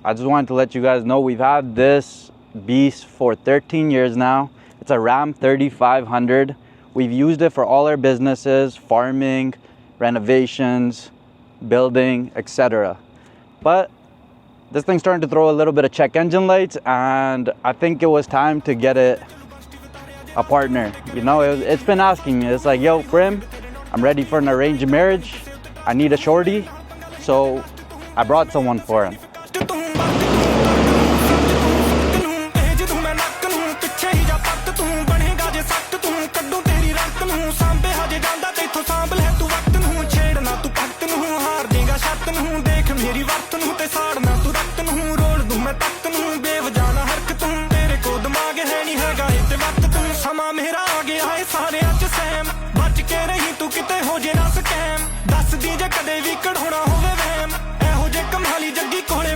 I just wanted to let you guys know we've had this beast for 13 years now. It's a Ram 3500. We've used it for all our businesses, farming, renovations, building, etc. But this thing's starting to throw a little bit of check engine lights, and I think it was time to get it a partner. You know, it's been asking me. It's like, yo, Prem, I'm ready for an arranged marriage. I need a shorty. So I brought someone for him. बच के रही तू किते हो जे ना scam दस दी जे कदे भी कढ़ाउणा होवे वहम एहो जे कमाली जग्गी कोले